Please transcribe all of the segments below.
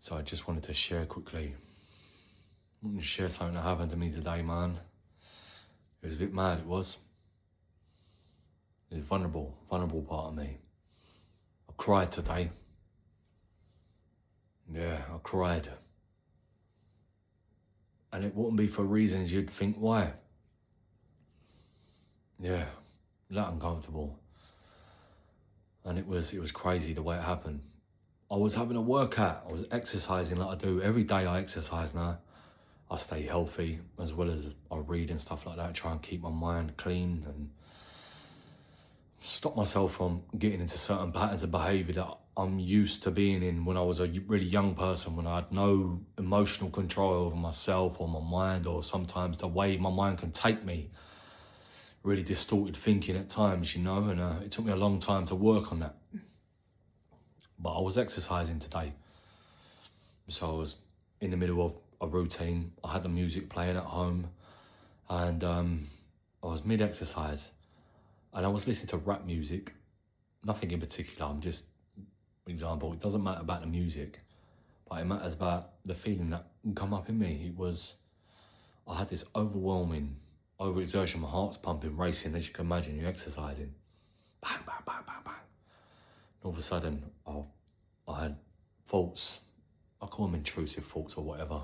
So I just wanted to share quickly. I wanted to share something that happened to me today, man. It was a bit mad, it was. It was a vulnerable part of me. I cried today. Yeah, I cried. And it wouldn't be for reasons you'd think why. Yeah, that uncomfortable. And it was crazy the way it happened. I was having a workout. I was exercising like I do. Every day I exercise now. I stay healthy as well as I read and stuff like that. Try and keep my mind clean and stop myself from getting into certain patterns of behaviour that I'm used to being in when I was a really young person, when I had no emotional control over myself or my mind, or sometimes the way my mind can take me. Really distorted thinking at times, you know, and it took me a long time to work on that. But I was exercising today. So I was in the middle of a routine. I had the music playing at home and I was mid-exercise and I was listening to rap music. Nothing in particular, I'm just, for example, it doesn't matter about the music, but it matters about the feeling that come up in me. I had this overwhelming overexertion, my heart's pumping, racing, as you can imagine, you're exercising. Bang, bang, bang, bang, bang. All of a sudden, I had thoughts, I call them intrusive thoughts or whatever.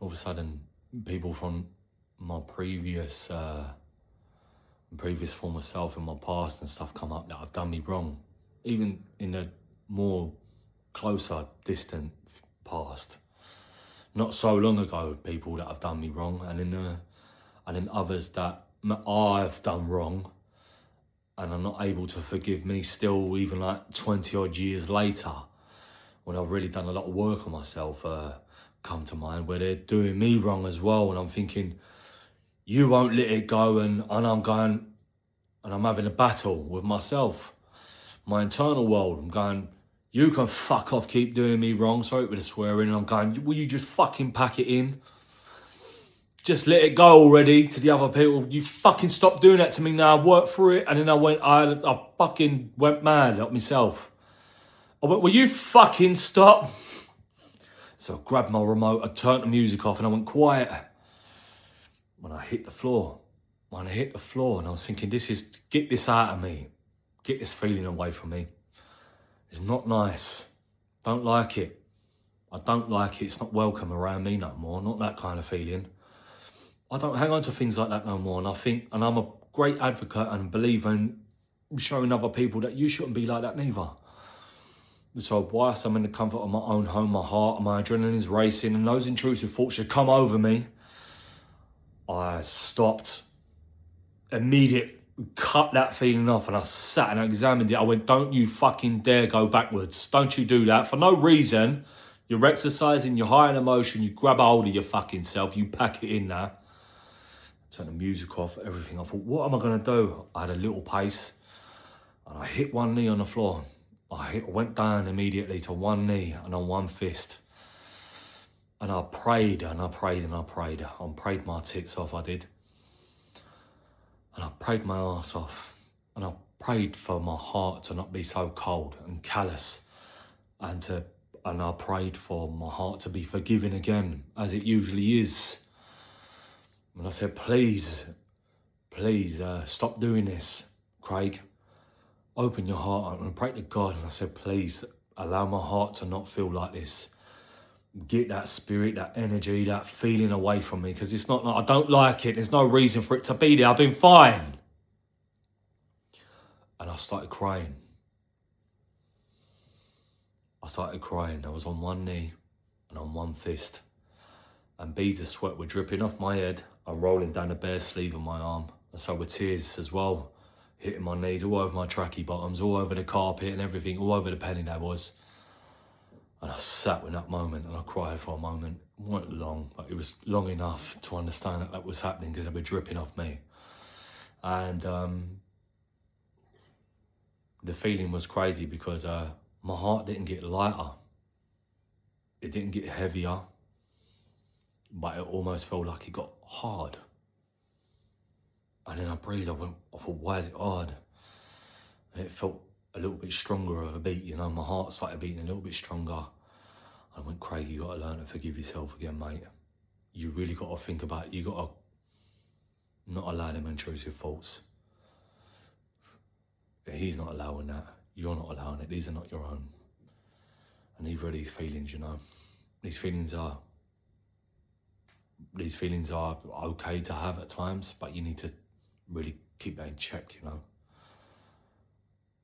All of a sudden, people from my previous former self in my past and stuff come up that have done me wrong. Even in the more closer, distant past. Not so long ago, people that have done me wrong, and then others that I've done wrong and are not able to forgive me still, even like 20 odd years later, when I've really done a lot of work on myself, come to mind, where they're doing me wrong as well, and I'm thinking, you won't let it go, and I'm going, and I'm having a battle with myself, my internal world. I'm going, you can fuck off, keep doing me wrong, sorry with the swearing, and I'm going, will you just fucking pack it in? Just let it go already. To the other people, you fucking stop doing that to me now, I worked through it, and then I fucking went mad at myself. I went, will you fucking stop? So I grabbed my remote, I turned the music off, and I went quiet. When I hit the floor, and I was thinking, get this out of me. Get this feeling away from me. It's not nice. Don't like it. I don't like it. It's not welcome around me no more. Not that kind of feeling. I don't hang on to things like that no more. And I'm a great advocate and believer in showing other people that you shouldn't be like that neither. So whilst I'm in the comfort of my own home, my heart and my adrenaline's racing and those intrusive thoughts should come over me, I stopped, cut that feeling off, and I sat and I examined it. I went, don't you fucking dare go backwards. Don't you do that for no reason. You're exercising, you're high in emotion, you grab a hold of your fucking self, you pack it in there. Turn the music off, everything. I thought, what am I gonna do? I had a little pace and I hit one knee on the floor. I went down immediately to one knee and on one fist. And I prayed and I prayed and I prayed. I prayed my tits off, I did. And I prayed my ass off. And I prayed for my heart to not be so cold and callous. And I prayed for my heart to be forgiving again, as it usually is. And I said, please, stop doing this, Craig. Open your heart up and pray to God. And I said, please, allow my heart to not feel like this. Get that spirit, that energy, that feeling away from me, because it's not like I don't like it. There's no reason for it to be there. I've been fine. And I started crying. I was on one knee and on one fist. And beads of sweat were dripping off my head and rolling down the bare sleeve of my arm. And so were tears as well, hitting my knees, all over my tracky bottoms, all over the carpet and everything, all over the penny that was. And I sat in that moment and I cried for a moment. It wasn't long, but it was long enough to understand that was happening because they were dripping off me. And the feeling was crazy because my heart didn't get lighter. It didn't get heavier, but it almost felt like it got hard. And then I breathed, I thought, why is it hard? And it felt a little bit stronger of a beat, you know, my heart started beating a little bit stronger. I went, Craig, you got to learn to forgive yourself again, mate. You really got to think about it. You got to not allow them intrusive thoughts. He's not allowing that. You're not allowing it. These are not your own. And neither are these feelings, you know. These feelings are okay to have at times, but you need to really keep that in check, you know.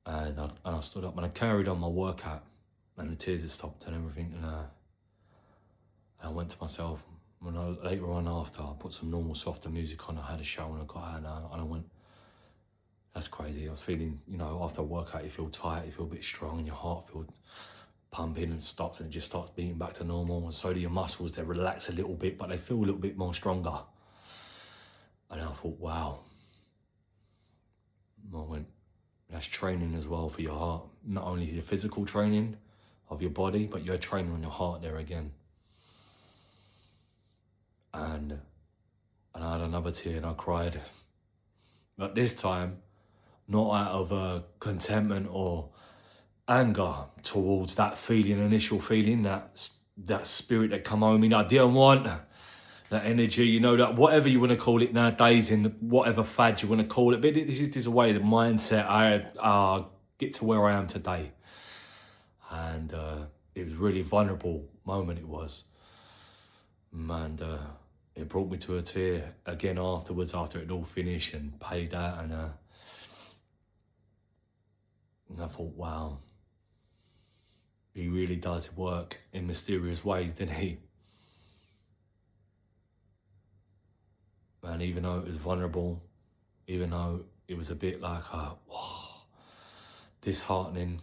And I stood up and I carried on my workout, and the tears had stopped and everything. And I went to myself. Later on after, I put some normal softer music on. I had a shower and I got out, and I went, that's crazy. I was feeling, you know, after a workout, you feel tight, you feel a bit strong, and your heart feels pumping and stops, and it just starts beating back to normal. And so do your muscles. They relax a little bit, but they feel a little bit more stronger. And I thought, wow. I went, that's training as well for your heart. Not only your physical training of your body, but you're training on your heart there again. And I had another tear and I cried. But this time, not out of contentment or anger towards that feeling, initial feeling, that spirit that come over me that I didn't want, that energy, you know, that whatever you want to call it nowadays, in whatever fad you want to call it. But this is a way, the mindset I get to where I am today. And it was really vulnerable moment it was. And it brought me to a tear again afterwards, after it all finished and paid out. And I thought, wow, he really does work in mysterious ways, doesn't he? And even though it was vulnerable, even though it was a bit like, wow, disheartening,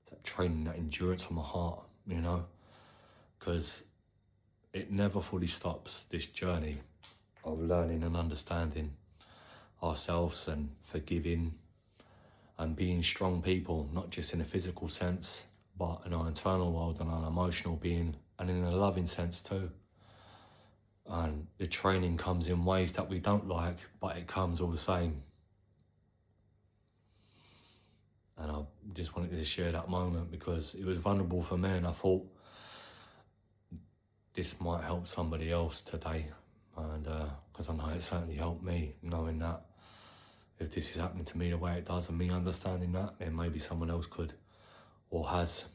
that training, that endurance on my heart, you know, because it never fully stops, this journey of learning and understanding ourselves and forgiving and being strong people, not just in a physical sense, but in our internal world and our emotional being, and in a loving sense too. And the training comes in ways that we don't like, but it comes all the same. And I just wanted to share that moment because it was vulnerable for me, and I thought this might help somebody else today. And because I know it certainly helped me, knowing that if this is happening to me the way it does, and me understanding that, then maybe someone else could, or has,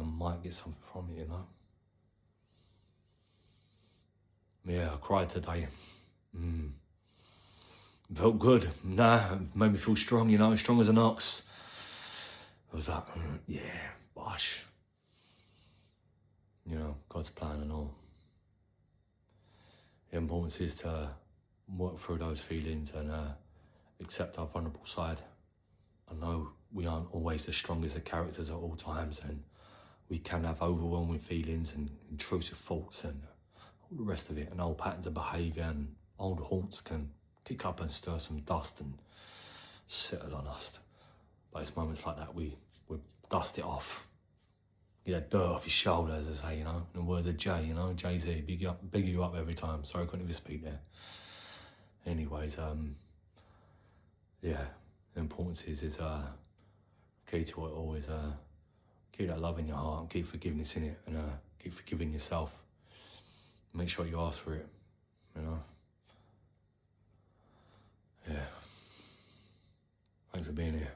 might get something from it, you know. Yeah, I cried today. Felt good. Made me feel strong, you know, strong as an ox. I was like, yeah, bosh. You know, God's plan and all. The importance is to work through those feelings and accept our vulnerable side. I know we aren't always the strongest of characters at all times, and we can have overwhelming feelings and intrusive thoughts and all the rest of it, and old patterns of behaviour and old haunts can kick up and stir some dust and settle on us. But it's moments like that we dust it off. Get that dirt off your shoulders, as they say, you know. In the words of Jay, you know, Jay-Z, big you up every time. Sorry, I couldn't even speak there. Anyways, yeah, the importance is key to it all is keep that love in your heart and keep forgiveness in it, and keep forgiving yourself. Make sure you ask for it, you know. Yeah. Thanks for being here.